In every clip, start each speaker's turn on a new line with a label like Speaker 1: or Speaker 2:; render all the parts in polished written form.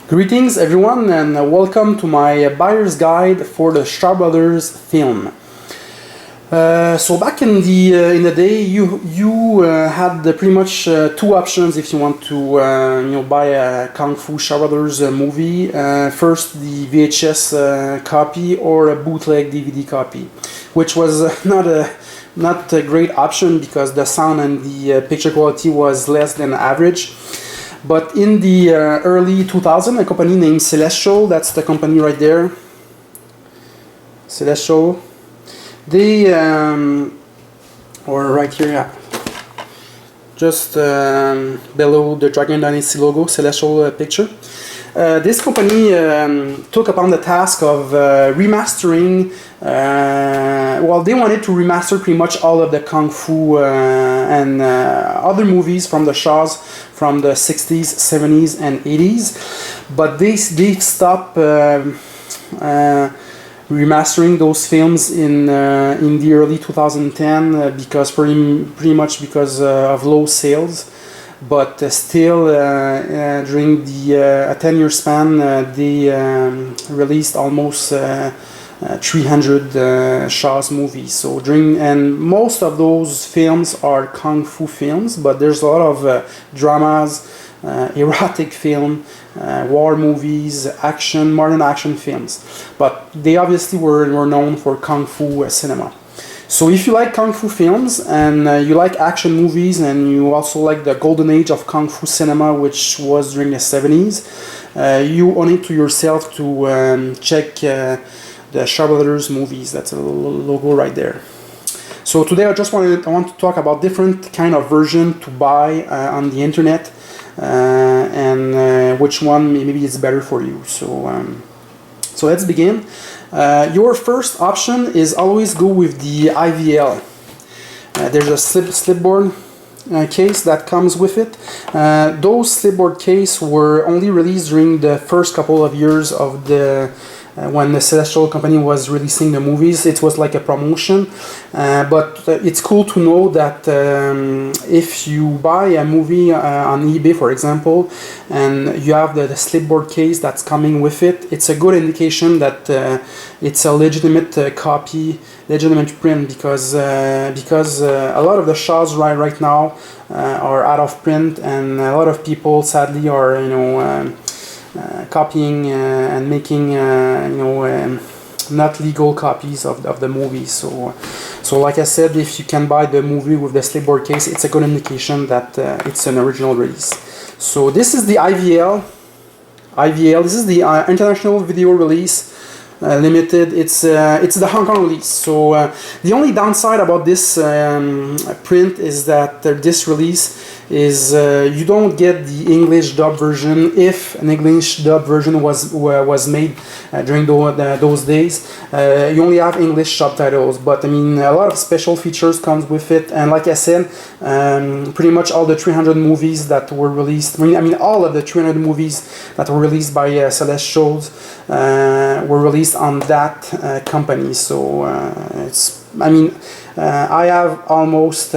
Speaker 1: Greetings everyone and welcome to my buyer's guide for the Shaw Brothers film. So back in the day, you had pretty much two options if you want to buy a Kung Fu Shaw Brothers movie. First, the VHS copy or a bootleg DVD copy, which was not a great option because the sound and the picture quality was less than average. But in the early 2000s, a company named Celestial, that's the company right there, Celestial, they, or right here, yeah, just below the Dragon Dynasty logo, Celestial picture. This company took upon the task of remastering, well, they wanted to remaster pretty much all of the Kung Fu and other movies from the Shaws from the 60s, 70s, and 80s, but they stopped remastering those films in the early 2010 because pretty much because of low sales. But still, during the 10-year span, they released almost 300 Shaw's movies. So and most of those films are Kung Fu films, but there's a lot of dramas, erotic film, war movies, action, modern action films. But they obviously were known for Kung Fu cinema. So if you like Kung Fu films and you like action movies and you also like the golden age of Kung Fu cinema, which was during the 70s, you owe it to yourself to check the Shaw Brothers movies. That's a logo right there. So today I want to talk about different kind of version to buy on the internet and which one maybe is better for you. So let's begin. Your first option is always go with the IVL. There's a slipboard case that comes with it. Those slipboard case were only released during the first couple of years of the when the Celestial company was releasing the movies. It was like a promotion, but it's cool to know that if you buy a movie on eBay, for example, and you have the slipboard case that's coming with it, it's a good indication that it's a legitimate copy, legitimate print, because a lot of the Shaws right now are out of print, and a lot of people sadly are copying and making not legal copies of the movie. So like I said, if you can buy the movie with the slipboard case, it's a good indication that it's an original release. So this is the IVL. This is the International Video Release Limited. It's the Hong Kong release. So the only downside about this print is that this release is you don't get the English dub version. If an English dub version was made during those days, you only have English subtitles. But I mean, a lot of special features comes with it, and like I said, pretty much all the 300 movies that were released. I mean, all of the 300 movies that were released by Celestials were released on that company. So I have almost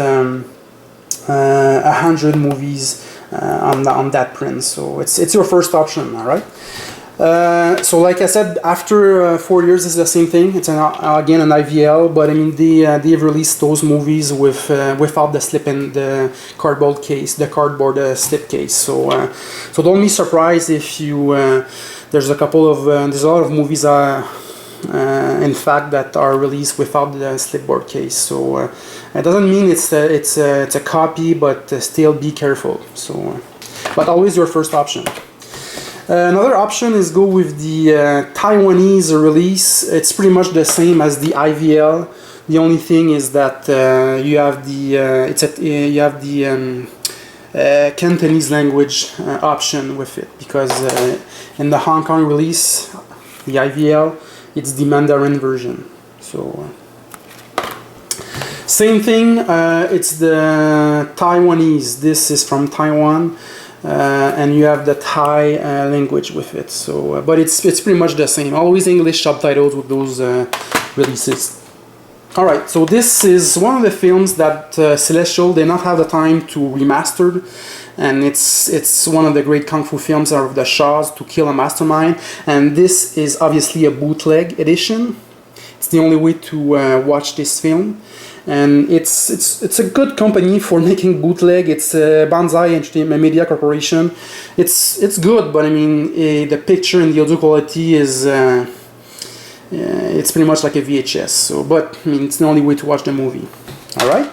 Speaker 1: 100 movies on that print, so it's your first option. All right. So like I said, after 4 years, it's the same thing. It's again an IVL, but I mean they've released those movies without the slip in the cardboard case, the cardboard slip case. So don't be surprised if you there's a lot of movies in fact that are released without the slipboard case. So it doesn't mean it's a copy, but still be careful. So but always your first option. Another option is go with the Taiwanese release. It's pretty much the same as the IVL. The only thing is that you have the Cantonese language option with it, because in the Hong Kong release, the IVL, it's the Mandarin version. So same thing, it's the Taiwanese. This is from Taiwan, and you have the Thai language with it. So but it's pretty much the same. Always English subtitles with those releases. All right, so this is one of the films that Celestial did not have the time to remaster, and it's one of the great kung fu films of the Shaws, To Kill a Mastermind, and this is obviously a bootleg edition. It's the only way to watch this film, and it's a good company for making bootleg. It's Banzai Entertainment Media Corporation. It's good, but I mean the picture and the audio quality is. It's pretty much like a VHS, so, but I mean, it's the only way to watch the movie. Alright?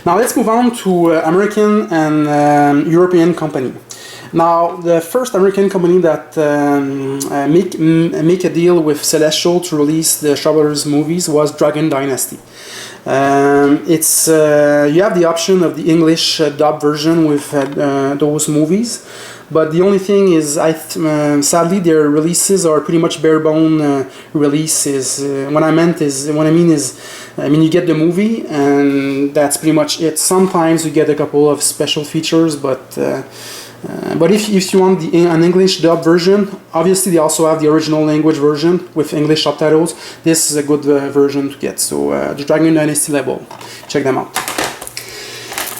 Speaker 1: Now let's move on to American and European company. Now, the first American company that make a deal with Celestial to release the Shaw Brothers movies was Dragon Dynasty. It's you have the option of the English dub version with those movies. But the only thing is, sadly, their releases are pretty much bare bone releases. What I mean is, you get the movie, and that's pretty much it. Sometimes you get a couple of special features, but if you want an English dub version, obviously they also have the original language version with English subtitles. This is a good version to get. So the Dragon Dynasty label, check them out.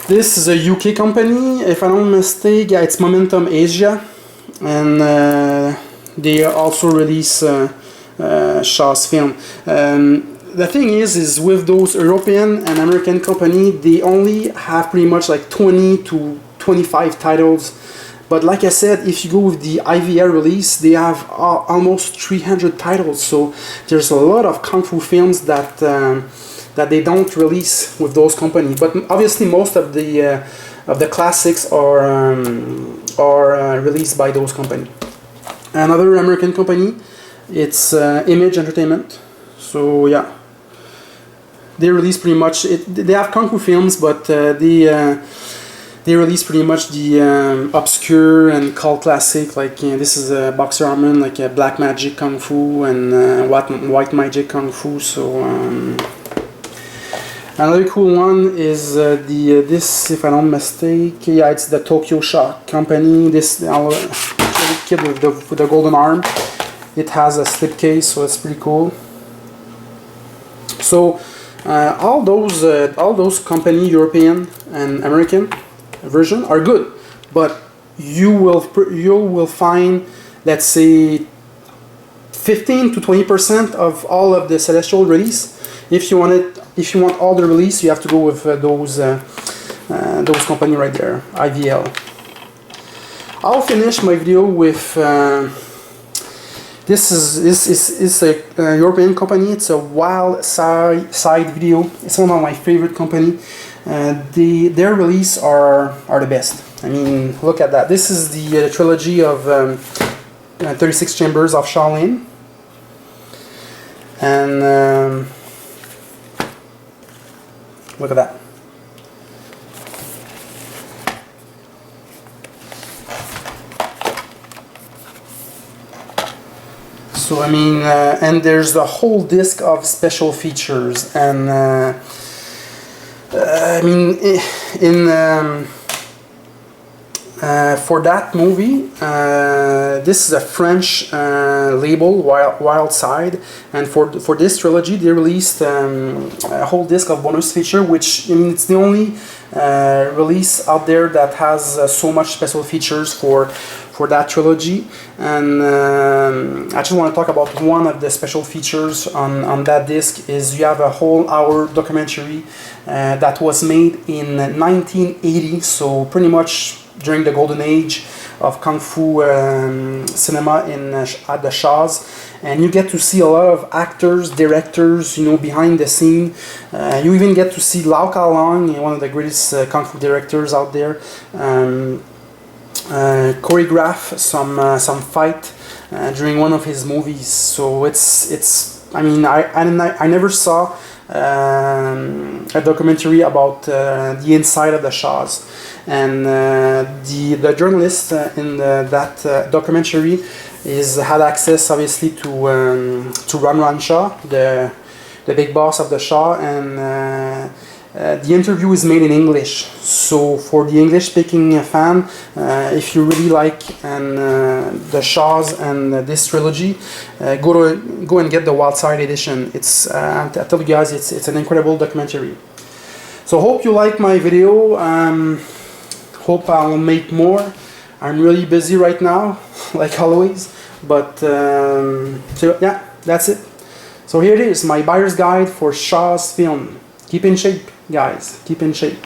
Speaker 1: This is a UK company, if I don't mistake. Yeah, it's Momentum Asia, and they also release Shaw's film. The thing is with those European and American company, they only have pretty much like 20 to 25 titles. But like I said, if you go with the IVR release, they have almost 300 titles. So there's a lot of kung fu films that they don't release with those companies. But obviously, most of the classics are released by those companies. Another American company, it's Image Entertainment. So yeah, they release pretty much they have kung fu films, but they release pretty much the obscure and cult classic, like this is a Boxer Armin, like Black Magic Kung Fu and White Magic Kung Fu. So another cool one is this, if I don't mistake, yeah, it's the Tokyo Shock company. This kid with the golden arm. It has a slipcase, so it's pretty cool. So all those company, European and American version, are good, but you will find, let's say, 15 to 20% of all of the Celestial release. If you want all the release, you have to go with those company right there, IVL. I'll finish my video with this is a European company. It's a Wild Side Video. It's one of my favorite company. Their release are the best. I mean, look at that. This is the trilogy of 36 Chambers of Shaolin, and look at that. So I mean, and there's the whole disc of special features, and I mean, for that movie, this is a French label, Wild Side, and for this trilogy, they released a whole disc of bonus feature, which, I mean, it's the only release out there that has so much special features for that trilogy. And I just want to talk about one of the special features on that disc. Is you have a whole hour documentary that was made in 1980, so pretty much during the golden age of kung fu cinema at the Shaws, and you get to see a lot of actors, directors, behind the scene. You even get to see Lau Ka Long, one of the greatest kung fu directors out there, choreograph some fight during one of his movies. So it's I mean, I never saw a documentary about the inside of the Shaws, and the journalist in that documentary had access, obviously, to Ran Shaw, the big boss of the Shaw, and The interview is made in English, so for the English-speaking fan, if you really like the Shaws and this trilogy, go and get the Wild Side edition. It's I tell you guys, it's an incredible documentary. So hope you like my video. Hope I'll make more. I'm really busy right now, like always. But so yeah, that's it. So here it is, my buyer's guide for Shaw's film. Keep in shape, guys. Keep in shape.